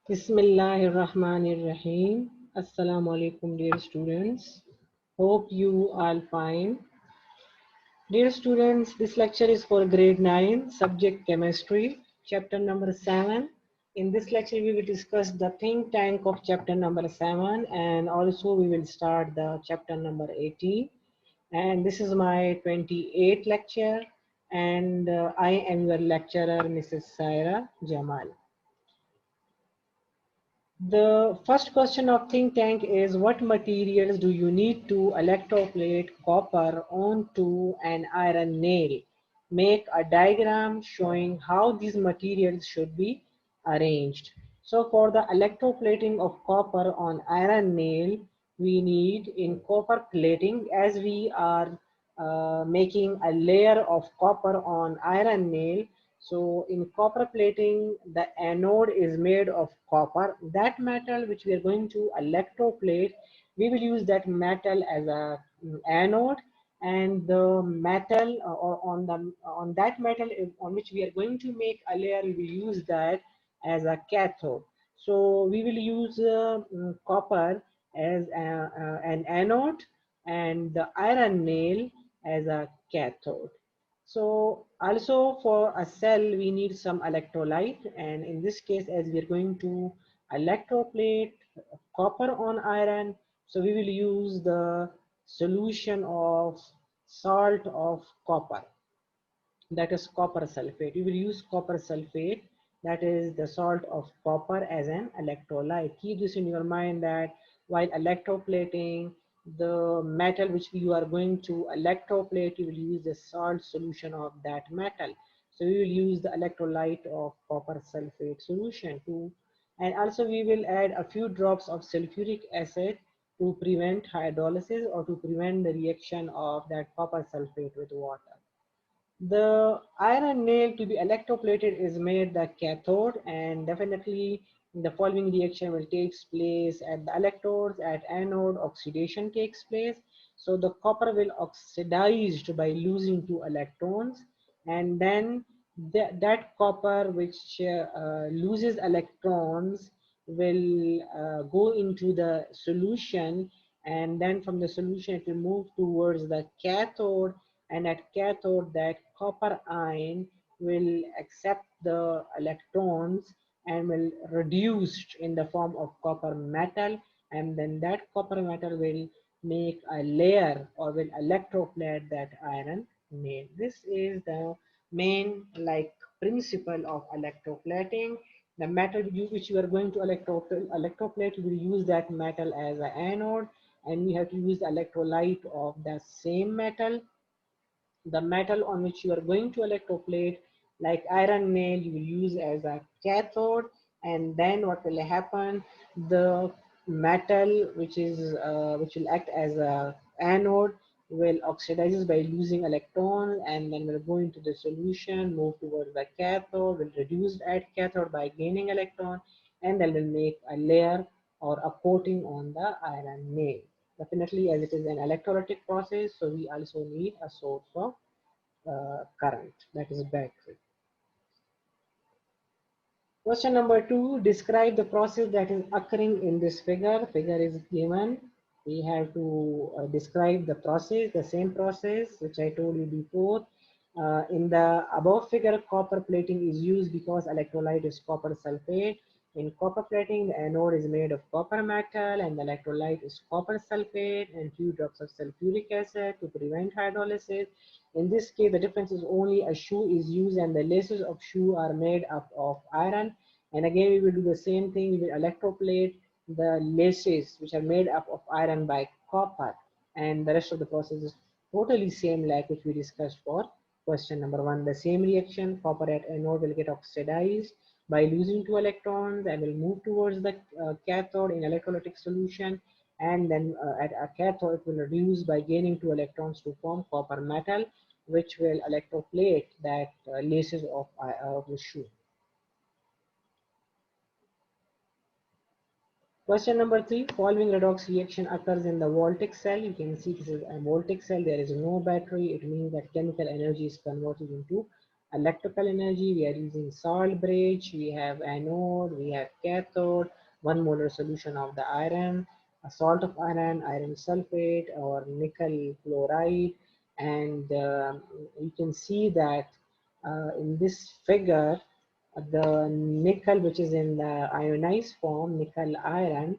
Bismillahirrahmanirrahim. Assalamu alaikum, dear students. Hope you all fine. Dear students, this lecture is for grade 9, subject chemistry, chapter number 7. In this lecture, we will discuss the think tank of chapter number 7 and also we will start the chapter number 18. And this is my 28th lecture and I am your lecturer, Mrs. Saira Jamal. The first question of think tank is what materials do you need to electroplate copper onto an iron nail? Make a diagram showing how these materials should be arranged. So for the electroplating of copper on iron nail, we need in copper plating as we are making a layer of copper on iron nail. So in copper plating, the anode is made of copper. That metal which we are going to electroplate, we will use that metal as a anode, and the metal or on that metal on which we are going to make a layer, we will use that as a cathode. So we will use copper as an anode and the iron nail as a cathode. So also for a cell, we need some electrolyte. And in this case, as we are going to electroplate copper on iron, so we will use the solution of salt of copper, that is copper sulfate. We will use copper sulfate, that is the salt of copper, as an electrolyte. Keep this in your mind that while electroplating the metal which you are going to electroplate, you will use the salt solution of that metal. So we will use the electrolyte of copper sulfate solution too. And also we will add a few drops of sulfuric acid to prevent hydrolysis or to prevent the reaction of that copper sulfate with water. The iron nail to be electroplated is made the cathode, and definitely the following reaction will take place at the electrodes. At anode, oxidation takes place. So the copper will oxidized by losing two electrons, and then that copper which loses electrons will go into the solution, and then from the solution it will move towards the cathode, and at cathode that copper ion will accept the electrons and will reduced in the form of copper metal, and then that copper metal will make a layer or will electroplate that iron nail. This is the main principle of electroplating. The metal which you are going to electroplate, you will use that metal as an anode, and we have to use the electrolyte of the same metal. The metal on which you are going to electroplate, like iron nail, you will use as a cathode. And then what will happen, the metal which will act as a anode will oxidize by losing electrons, and then will go into the solution, move towards the cathode, will reduce at cathode by gaining electron, and then will make a layer or a coating on the iron nail. Definitely, as it is an electrolytic process, so we also need a source of current, that is battery. Question number 2, describe the process that is occurring in this figure. Figure is given. We have to describe the process, the same process which I told you before. In the above figure, copper plating is used because electrolyte is copper sulfate. In copper plating, the anode is made of copper metal and the electrolyte is copper sulfate and few drops of sulfuric acid to prevent hydrolysis. In this case, the difference is only a shoe is used and the laces of shoe are made up of iron. And again, we will do the same thing. We will electroplate the laces which are made up of iron by copper. And the rest of the process is totally same like which we discussed for question number 1. The same reaction, copper at anode will get oxidized by losing two electrons and will move towards the cathode in electrolytic solution, and then at a cathode it will reduce by gaining two electrons to form copper metal, which will electroplate that laces of the shoe. Question number 3, following redox reaction occurs in the voltaic cell. You can see this is a voltaic cell. There is no battery. It means that chemical energy is converted into electrical energy, we are using salt bridge, we have anode, we have cathode, 1 molar solution of the iron, a salt of iron, iron sulfate or nickel chloride. And you can see that in this figure, the nickel which is in the ionized form, nickel ion,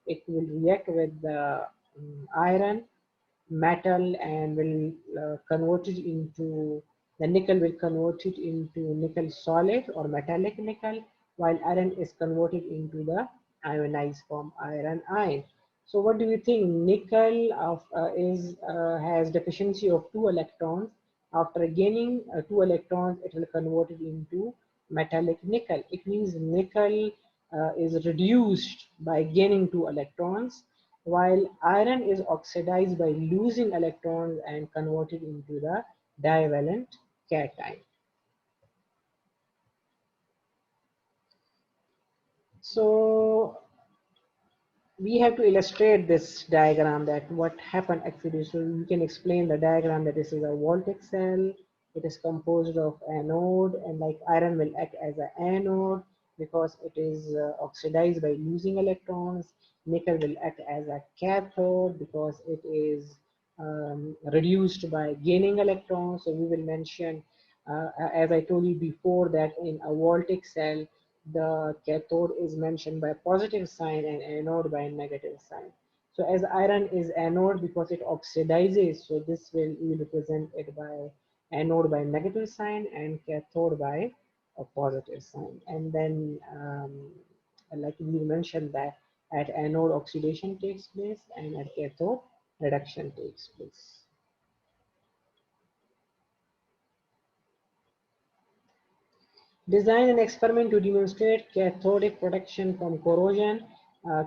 it will react with the iron metal and will convert it into the nickel will convert it into nickel solid or metallic nickel, while iron is converted into the ionized form iron ion. So what do you think? Nickel is has deficiency of 2 electrons. After gaining 2 electrons, it will convert it into metallic nickel. It means nickel is reduced by gaining 2 electrons, while iron is oxidized by losing electrons and converted into the divalent cation. So we have to illustrate this diagram that what happened actually. So you can explain the diagram that this is a voltaic cell. It is composed of anode, and like iron will act as an anode because it is oxidized by losing electrons. Nickel will act as a cathode because it is reduced by gaining electrons. So we will mention, as I told you before, that in a voltaic cell, the cathode is mentioned by a positive sign and anode by a negative sign. So as iron is anode because it oxidizes, so this will we represent it by anode by negative sign and cathode by a positive sign. And then like we mentioned that at anode oxidation takes place and at cathode reduction takes place. Design an experiment to demonstrate cathodic protection from corrosion.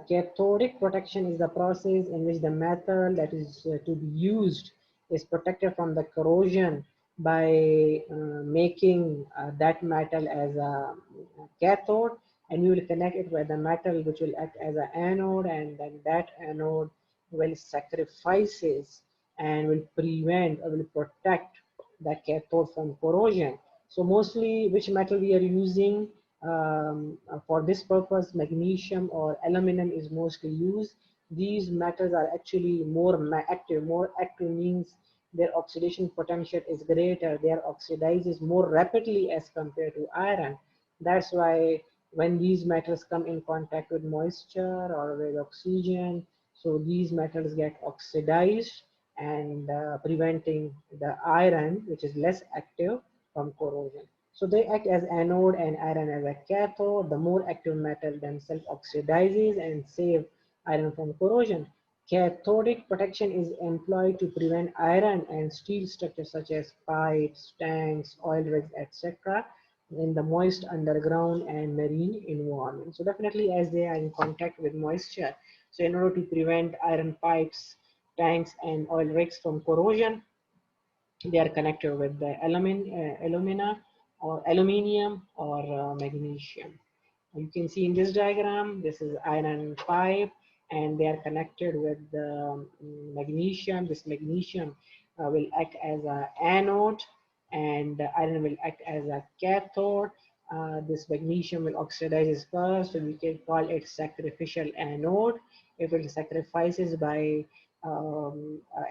Cathodic protection is the process in which the metal that is to be used is protected from the corrosion by making that metal as a cathode, and we will connect it with the metal which will act as an anode, and then that anode will sacrifices and will prevent or will protect the cathode from corrosion. So mostly which metal we are using for this purpose, magnesium or aluminum is mostly used. These metals are actually more active. More active means their oxidation potential is greater. They are oxidizes more rapidly as compared to iron. That's why when these metals come in contact with moisture or with oxygen, so these metals get oxidized and preventing the iron, which is less active, from corrosion. So they act as anode and iron as a cathode. The more active metal themselves oxidizes and save iron from corrosion. Cathodic protection is employed to prevent iron and steel structures such as pipes, tanks, oil rigs, etc. in the moist underground and marine environment. So definitely as they are in contact with moisture, so in order to prevent iron pipes, tanks and oil rigs from corrosion, they are connected with the alumina or aluminium or magnesium. You can see in this diagram, this is iron pipe and they are connected with the magnesium. This magnesium will act as an anode and the iron will act as a cathode. This magnesium will oxidize first, so we can call it sacrificial anode. If it sacrifices by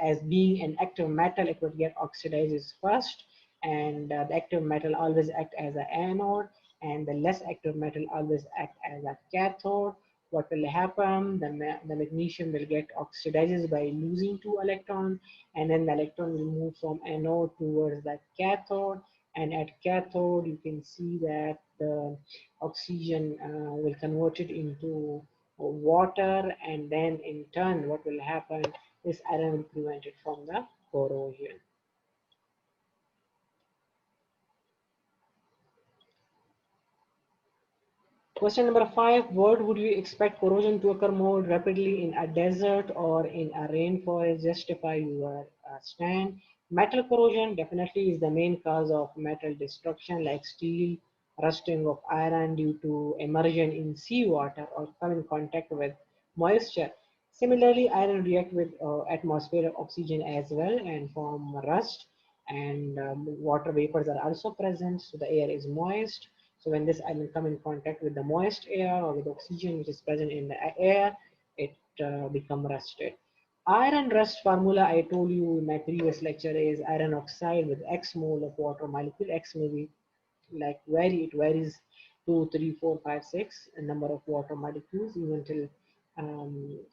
as being an active metal, it would get oxidizes first, and the active metal always act as an anode, and the less active metal always act as a cathode. What will happen? The magnesium will get oxidizes by losing 2 electrons, and then the electron will move from anode towards the cathode. And at cathode, you can see that the oxygen will convert it into water, and then in turn, what will happen is iron will prevent it from the corrosion. Question number 5, what would you expect corrosion to occur more rapidly in a desert or in a rainforest? Justify your stand. Metal corrosion definitely is the main cause of metal destruction, like steel, rusting of iron due to immersion in seawater or come in contact with moisture. Similarly, iron react with atmospheric oxygen as well and form rust. and water vapors are also present, so the air is moist. So when this iron come in contact with the moist air or with oxygen which is present in the air, it become rusted. Iron rust formula I told you in my previous lecture is iron oxide with X mole of water molecule. X may be like it varies 2, 3, 4, 5, 6 a number of water molecules even till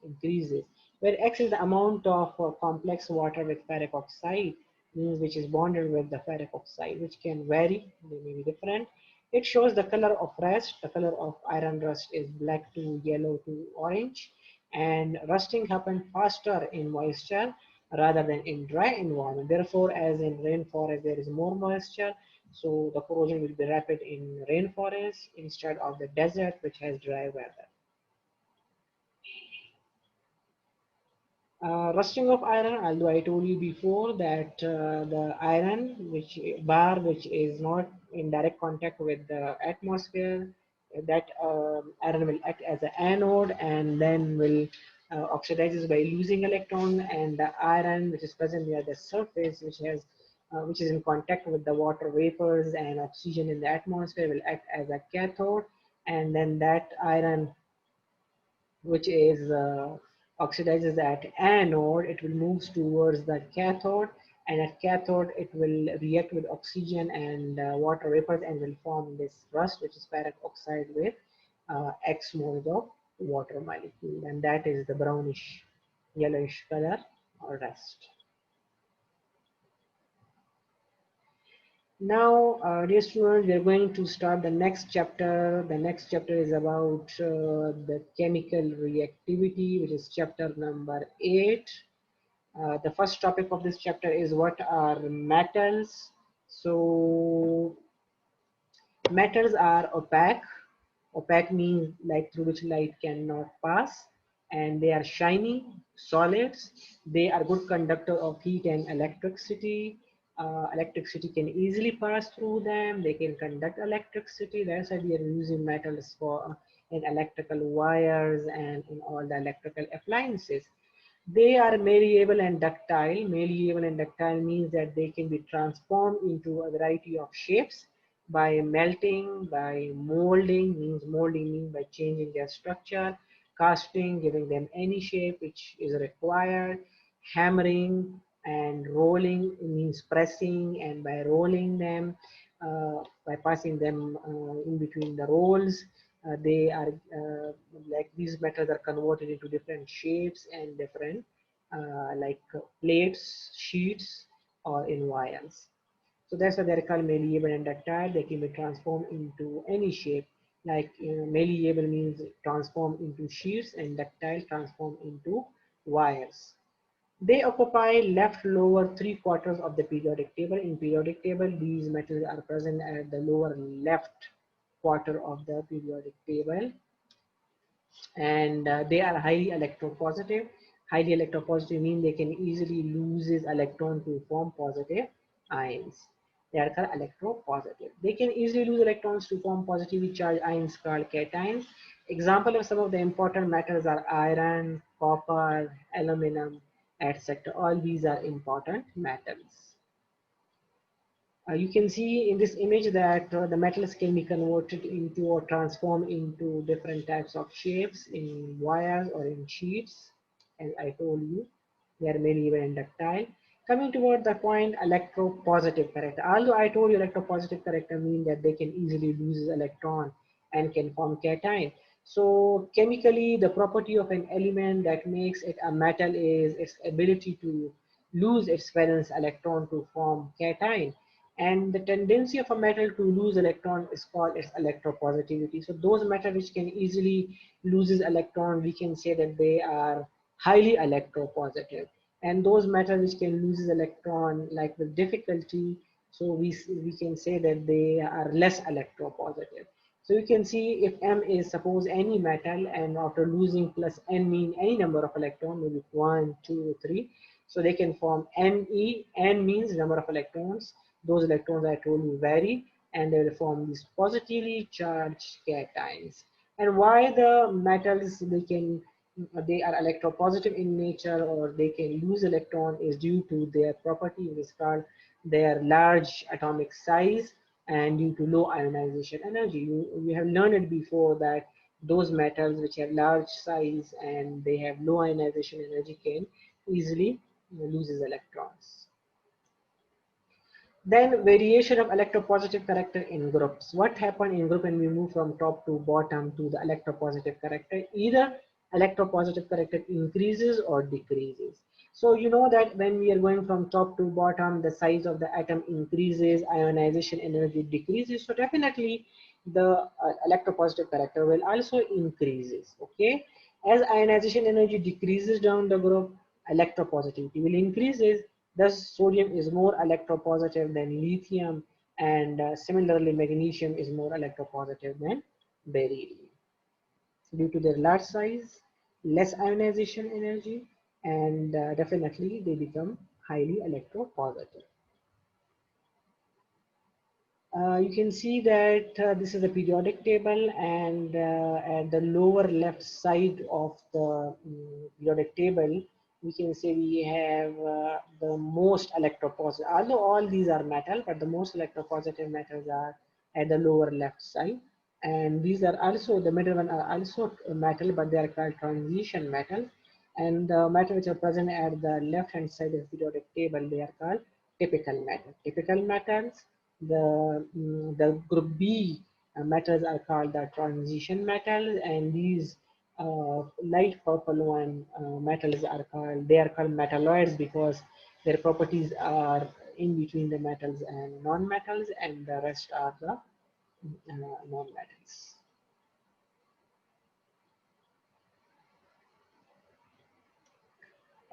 increases. Where X is the amount of complex water with ferric oxide, which is bonded with the ferric oxide, which can vary, they may be different. It shows the color of rust. The color of iron rust is black to yellow to orange, and rusting happens faster in moisture rather than in dry environment. Therefore, as in rainforest, there is more moisture, so the corrosion will be rapid in rainforest instead of the desert, which has dry weather. Rusting of iron, although I told you before that the iron which is not in direct contact with the atmosphere, that iron will act as an anode and then will oxidizes by losing electron, and the iron which is present near the surface which is in contact with the water vapors and oxygen in the atmosphere will act as a cathode, and then that iron which is oxidizes at anode, it will move towards the cathode, and at cathode it will react with oxygen and water vapors and will form this rust, which is ferric oxide with X moles of water molecule, and that is the brownish yellowish color or rust. Now, dear students, we are going to start the next chapter. The next chapter is about the chemical reactivity, which is chapter number 8. The first topic of this chapter is what are metals. So, metals are opaque. Opaque means like through which light cannot pass, and they are shiny solids. They are good conductor of heat and electricity. Electricity can easily pass through them. They can conduct electricity. That's why we are using metals for in electrical wires and in all the electrical appliances. They are malleable and ductile. Malleable and ductile means that they can be transformed into a variety of shapes by melting, by molding, means by changing their structure, casting, giving them any shape which is required, hammering and rolling means pressing, and by rolling them, by passing them in between the rolls, they are like these metals are converted into different shapes and different like plates, sheets, or in wires. So that's why they're called malleable and ductile. They can be transformed into any shape. Like malleable means transform into sheets, and ductile transform into wires. They occupy left lower three quarters of the periodic table. In periodic table, these metals are present at the lower left quarter of the periodic table, and they are highly electropositive. Highly electropositive means they can easily loses electron to form positive ions. They are called electropositive. They can easily lose electrons to form positively charged ions called cations. Example of some of the important metals are iron, copper, aluminum, etc. All these are important metals. You can see in this image that the metals can be converted into or transformed into different types of shapes in wires or in sheets. As I told you, they are mainly very ductile. Coming toward the point, electropositive character. Although I told you electropositive character mean that they can easily lose electron and can form cation. So chemically, the property of an element that makes it a metal is its ability to lose its valence electron to form cation, and the tendency of a metal to lose electron is called its electropositivity. So those metals which can easily loses electron, we can say that they are highly electropositive, and those metals which can loses electron like with difficulty, so we can say that they are less electropositive. So you can see if M is suppose any metal, and after losing plus N mean any number of electron, maybe 1, 2, 3, so they can form Ne. N means number of electrons. Those electrons I told you vary, and they will form these positively charged cations. And why the metals they are electropositive in nature or they can lose electron is due to their property which is called their large atomic size and due to low ionization energy. We have learned it before that those metals which have large size and they have low ionization energy can easily loses electrons. Then variation of electropositive character in groups. What happened in group when we move from top to bottom to the electropositive character? Either electropositive character increases or decreases. So you know that when we are going from top to bottom, the size of the atom increases, ionization energy decreases. So definitely the electropositive character will also increases. Okay, as ionization energy decreases down the group, electropositivity will increases. Thus, sodium is more electropositive than lithium, and similarly, magnesium is more electropositive than beryllium. Due to their large size, less ionization energy, and definitely they become highly electropositive. You can see that this is a periodic table, and at the lower left side of the periodic table, we can say we have the most electropositive. Although all these are metal, but the most electropositive metals are at the lower left side. And these are also, the middle one are also metal, but they are called transition metals. And the metals which are present at the left hand side of the periodic table, they are called typical metals. Typical metals, the group B metals are called the transition metals, and these light purple one metals are called, they are called metalloids because their properties are in between the metals and non-metals, and the rest are the non-metals.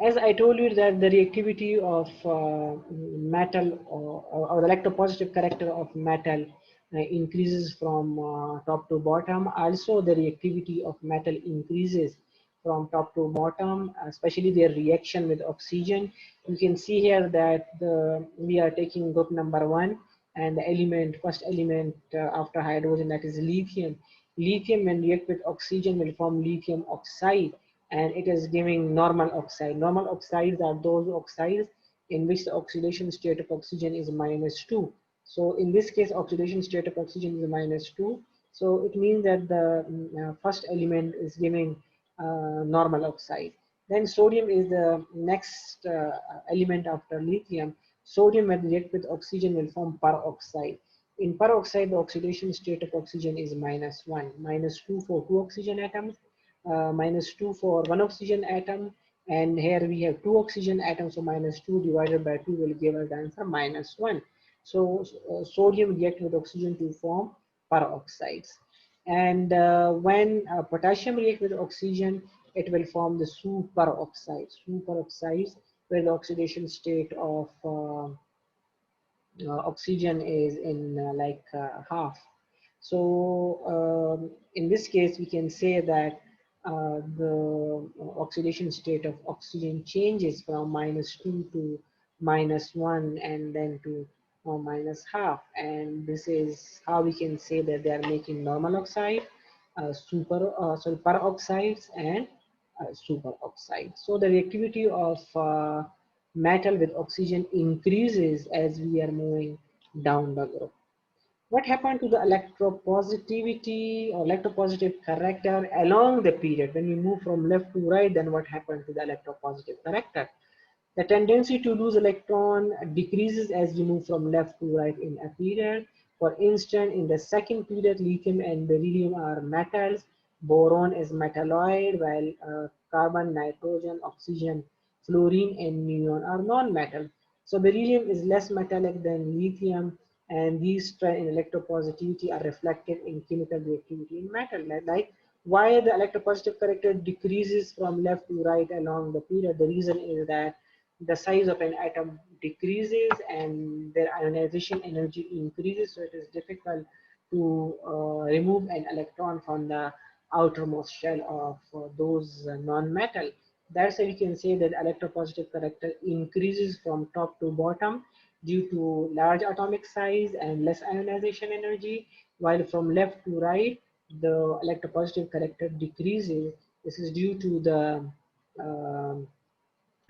As I told you that the reactivity of metal or the electropositive character of metal increases from top to bottom. Also, the reactivity of metal increases from top to bottom, especially their reaction with oxygen. You can see here that we are taking group number 1, and the element, first element after hydrogen, that is lithium. Lithium, when react with oxygen, will form lithium oxide, and it is giving normal oxide. Normal oxides are those oxides in which the oxidation state of oxygen is -2. So in this case, oxidation state of oxygen is -2. So it means that the first element is giving normal oxide. Then sodium is the next element after lithium. Sodium, when react with oxygen, will form peroxide. In peroxide, the oxidation state of oxygen is -1, -2 for 2 oxygen atoms, -2 for 1 oxygen atom, and here we have 2 oxygen atoms, so -2 divided by 2 will give us the answer -1. So sodium reacts with oxygen to form peroxides. And when potassium reacts with oxygen, it will form the superoxides. Superoxides, where the oxidation state of oxygen is in half. So in this case, we can say that the oxidation state of oxygen changes from -2 to -1 and then to minus half. And this is how we can say that they are making normal oxide, peroxides, and superoxide. So the reactivity of metal with oxygen increases as we are moving down the group. What happened to the electropositivity or electropositive character along the period? When we move from left to right, then what happened to the electropositive character? The tendency to lose electron decreases as we move from left to right in a period. For instance, in the second period, lithium and beryllium are metals. Boron is metalloid, while carbon, nitrogen, oxygen, fluorine, and neon are non-metal. So beryllium is less metallic than lithium, and these trends in electropositivity are reflected in chemical reactivity in metal. Like why the electropositive character decreases from left to right along the period? The reason is that the size of an atom decreases and their ionization energy increases, so it is difficult to remove an electron from the outermost shell of those non-metal. That's why we can say that electropositive character increases from top to bottom due to large atomic size and less ionization energy, while from left to right, the electropositive character decreases. This is due to the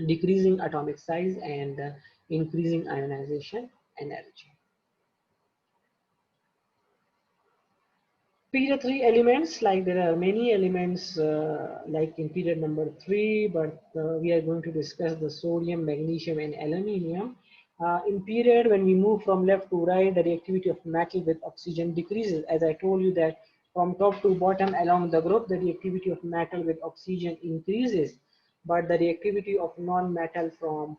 decreasing atomic size and increasing ionization energy. Period 3 elements, like there are many elements like in period number 3, but we are going to discuss the sodium, magnesium and aluminium. In period when we move from left to right, the reactivity of metal with oxygen decreases. As I told you that from top to bottom along the group, the reactivity of metal with oxygen increases, but the reactivity of non-metal from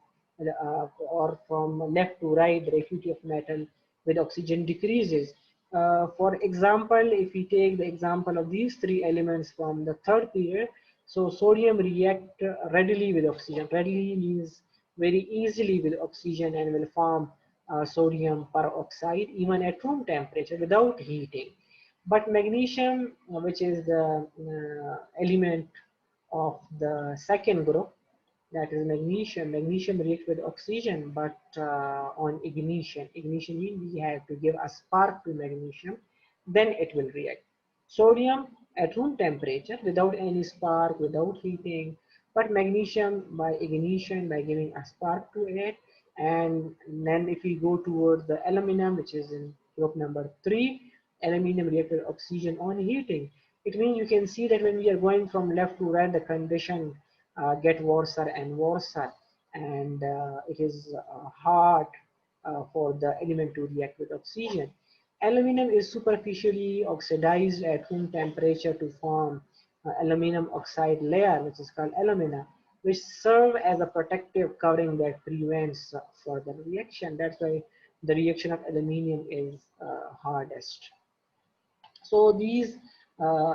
or from left to right, the reactivity of metal with oxygen decreases. For example, if we take the example of these three elements from the third period, so sodium react readily with oxygen. Readily means very easily with oxygen and will form sodium peroxide even at room temperature without heating. But magnesium, which is the element of the second group, that is magnesium. Magnesium reacts with oxygen, but on ignition. Ignition means we have to give a spark to magnesium, then it will react. Sodium at room temperature without any spark, without heating, but magnesium by ignition, by giving a spark to it. And then if we go towards the aluminum, which is in group number 3, aluminum reacts with oxygen on heating. It means you can see that when we are going from left to right, the condition get worse and worse, and it is hard for the element to react with oxygen. Aluminum is superficially oxidized at room temperature to form aluminum oxide layer, which is called alumina, which serve as a protective covering that prevents further reaction. That's why the reaction of aluminum is hardest. So these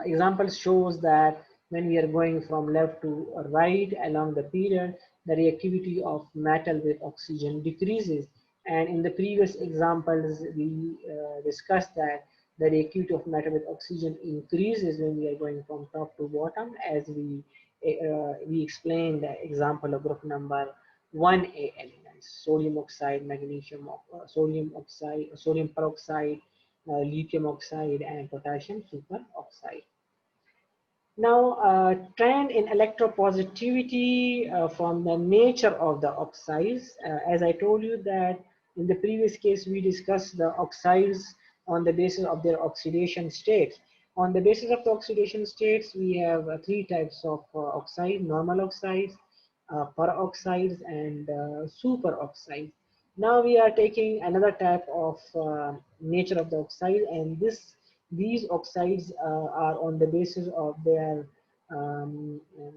examples shows that when we are going from left to right along the period, the reactivity of metal with oxygen decreases. And in the previous examples, we discussed that the reactivity of metal with oxygen increases when we are going from top to bottom, as we explained the example of group number 1A elements: sodium oxide, magnesium, sodium oxide, sodium peroxide, lithium oxide and potassium superoxide. Now, trend in electropositivity from the nature of the oxides. As I told you that in the previous case, we discussed the oxides on the basis of their oxidation states. On the basis of the oxidation states, we have three types of oxide: normal oxides, peroxides, and superoxides. Now we are taking another type of nature of the oxide, and these oxides are on the basis of their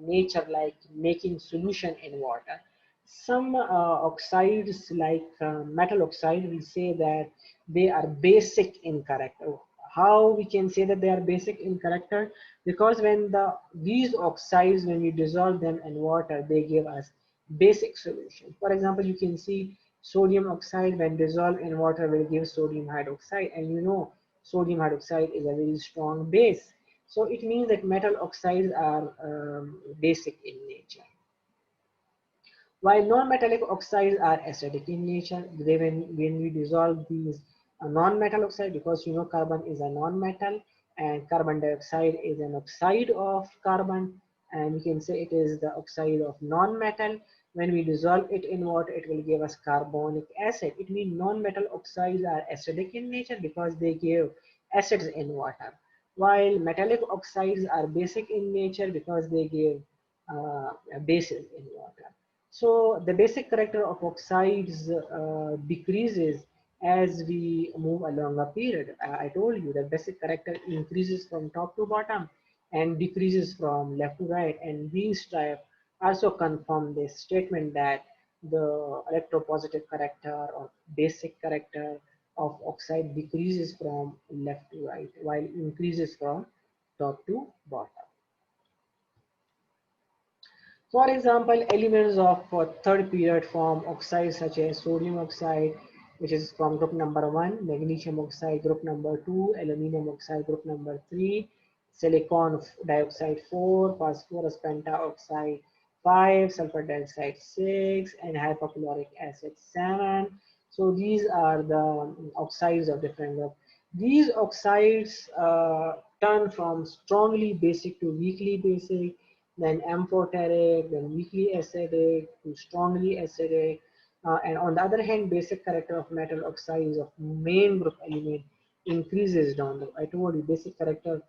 nature, like making solution in water. Some oxides, like metal oxide, we say that they are basic in character. How we can say that they are basic in character? Because when these oxides, when we dissolve them in water, they give us basic solution. For example, you can see sodium oxide when dissolved in water will give sodium hydroxide, and you know sodium hydroxide is a very strong base. So it means that metal oxides are basic in nature. While non-metallic oxides are acidic in nature, when we dissolve these non-metal oxide, because you know carbon is a non-metal and carbon dioxide is an oxide of carbon, and we can say it is the oxide of non-metal. When we dissolve it in water, it will give us carbonic acid. It means non-metal oxides are acidic in nature because they give acids in water, while metallic oxides are basic in nature because they give bases in water. So the basic character of oxides decreases as we move along a period. I told you that basic character increases from top to bottom and decreases from left to right. And these type also confirm this statement that the electropositive character or basic character of oxide decreases from left to right while increases from top to bottom. For example, elements of third period form oxides such as sodium oxide, which is from group number 1, magnesium oxide, group number 2, aluminum oxide, group number 3, silicon dioxide 4, phosphorus pentaoxide 5, sulfur dioxide 6, and hypochloric acid 7. So these are the oxides of different groups. These oxides turn from strongly basic to weakly basic, then amphoteric, then weakly acidic to strongly acidic. And on the other hand, basic character of metal oxides of main group element increases down the. I told you basic character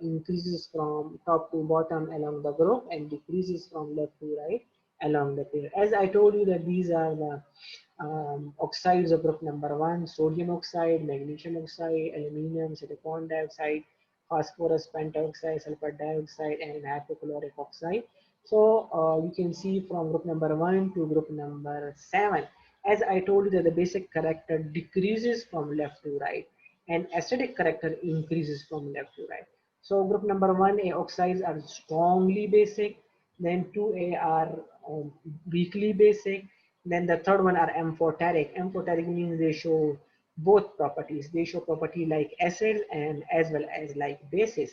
increases from top to bottom along the group and decreases from left to right along the pair. As I told you that these are the oxides of group number one: sodium oxide, magnesium oxide, aluminum, silicon dioxide, phosphorus pentoxide, sulfur dioxide, and hypochlorite oxide. So you can see from group number 1 to group number 7. As I told you that the basic character decreases from left to right and acidic character increases from left to right. So group number 1A oxides are strongly basic, then 2A are weakly basic, then the third one are amphoteric. Amphoteric means they show both properties. They show property like acid and as well as like bases.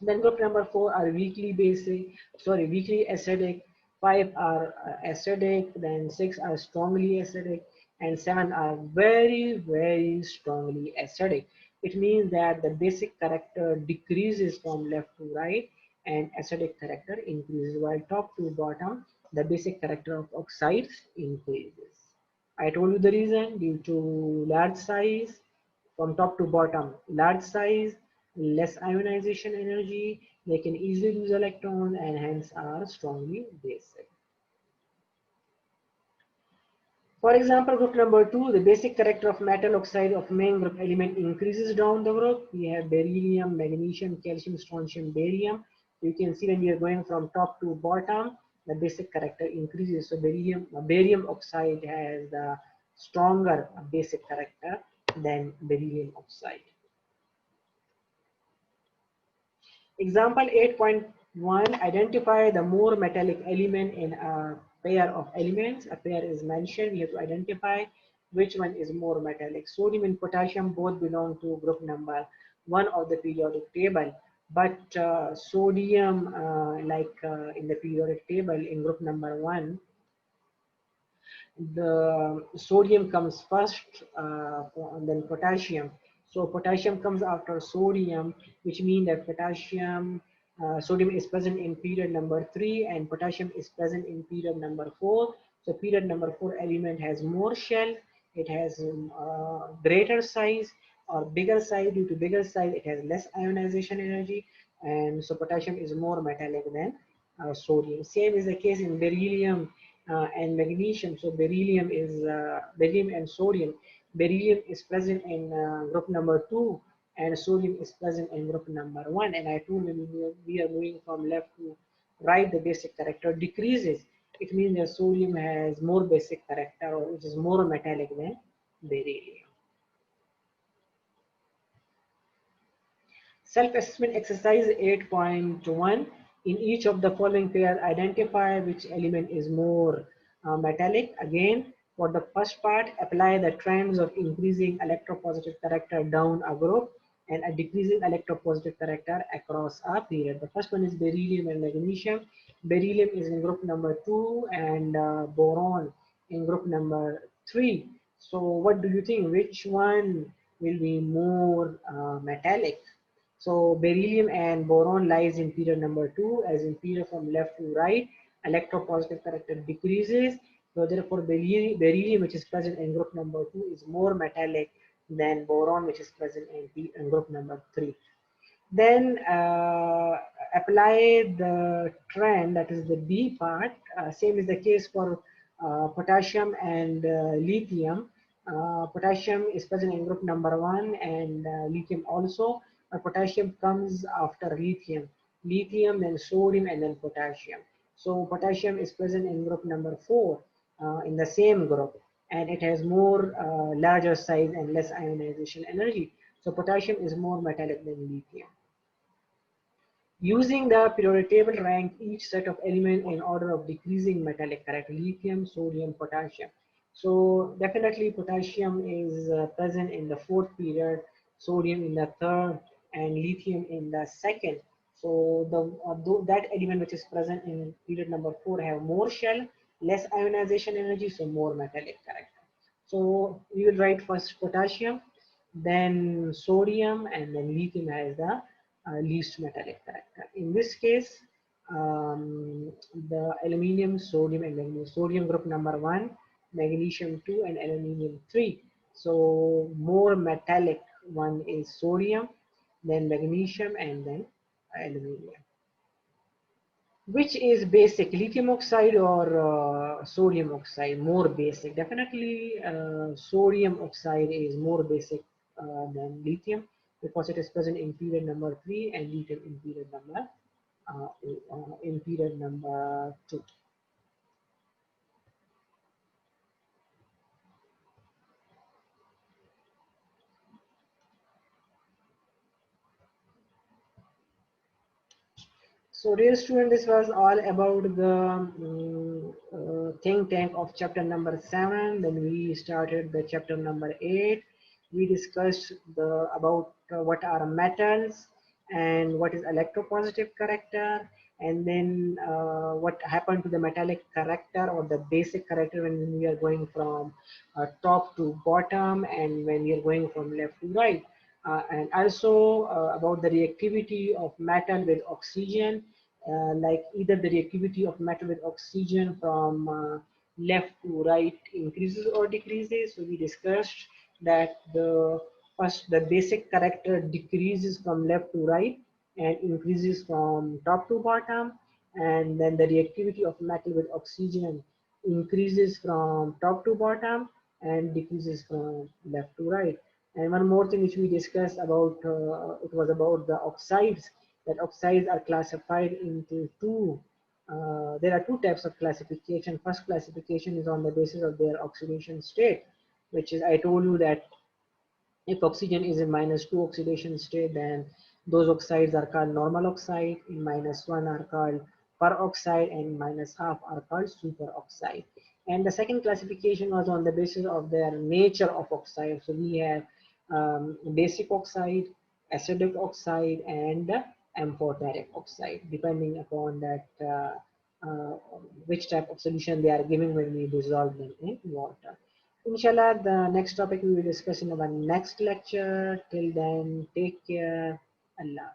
Then group number 4 are weakly acidic, 5 are acidic, then 6 are strongly acidic, and 7 are very, very strongly acidic. It means that the basic character decreases from left to right and acidic character increases, while top to bottom, the basic character of oxides increases. I told you the reason: due to large size, from top to bottom, large size, less ionization energy, they can easily lose electrons and hence are strongly basic. For example, group number 2, the basic character of metal oxide of main group element increases down the group. We have beryllium, magnesium, calcium, strontium, barium. You can see when we are going from top to bottom, the basic character increases. So barium oxide has the stronger basic character than beryllium oxide. Example 8.1, identify the more metallic element in a pair of elements. A pair is mentioned. We have to identify which one is more metallic. Sodium and potassium both belong to group number 1 of the periodic table. But sodium, in the periodic table in group number 1, the sodium comes first, and then potassium. So potassium comes after sodium, which means that sodium is present in period number 3 and potassium is present in period number 4. So period number 4 element has more shell, it has greater size or bigger size. Due to bigger size, it has less ionization energy, and so potassium is more metallic than sodium. Same is the case in beryllium and magnesium. So beryllium and sodium. Beryllium is present in group number 2 and sodium is present in group number 1. And I told you we are moving from left to right, the basic character decreases. It means that sodium has more basic character, or which is more metallic than beryllium. Self-assessment exercise 8.1. In each of the following pair, identify which element is more metallic. Again, for the first part, apply the trends of increasing electropositive character down a group and a decreasing electropositive character across a period. The first one is beryllium and magnesium. Beryllium is in group number 2 and boron in group number 3. So what do you think? Which one will be more metallic? So beryllium and boron lies in period number 2, as in period from left to right, electropositive character decreases. So therefore beryllium, which is present in group number 2, is more metallic than boron, which is present in group number 3. Then apply the trend, that is the B part. Same is the case for potassium and lithium. Potassium is present in group number 1 and lithium also. Potassium comes after lithium. Lithium, then sodium, and then potassium. So potassium is present in group number 4 in the same group, and it has more larger size and less ionization energy. So potassium is more metallic than lithium. Using the periodic table, rank each set of elements in order of decreasing metallic character: lithium, sodium, potassium. So definitely potassium is present in the 4th period, sodium in the 3rd, and lithium in the 2nd. So that element which is present in period number 4 have more shell, less ionization energy, so more metallic character. So we will write first potassium, then sodium, and then lithium has the least metallic character. In this case, the aluminium, sodium, and magnesium. Sodium group number 1, magnesium 2, and aluminium 3. So more metallic one is sodium, then magnesium, and then aluminium. Which is basic, lithium oxide or sodium oxide? More basic. Definitely sodium oxide is more basic than lithium because it is present in period number 3 and lithium in period number 2. So dear student, this was all about the think tank of chapter number 7. Then we started the chapter number 8. We discussed about what are metals and what is electropositive character, and then what happened to the metallic character or the basic character when we are going from top to bottom and when we are going from left to right. And also about the reactivity of metal with oxygen, like either the reactivity of metal with oxygen from left to right increases or decreases. So we discussed that the basic character decreases from left to right and increases from top to bottom, and then the reactivity of metal with oxygen increases from top to bottom and decreases from left to right. And one more thing which we discussed about, it was about the oxides, that oxides are classified into two. There are two types of classification. First classification is on the basis of their oxidation state, which is, I told you that if oxygen is in -2 oxidation state, then those oxides are called normal oxide. In -1 are called peroxide, and -1/2 are called superoxide. And the second classification was on the basis of their nature of oxide. So we have basic oxide, acidic oxide, and amphoteric oxide, depending upon that uh, which type of solution they are giving when we dissolve them in water. Inshallah, the next topic we will discuss in our next lecture. Till then, take care. Allah.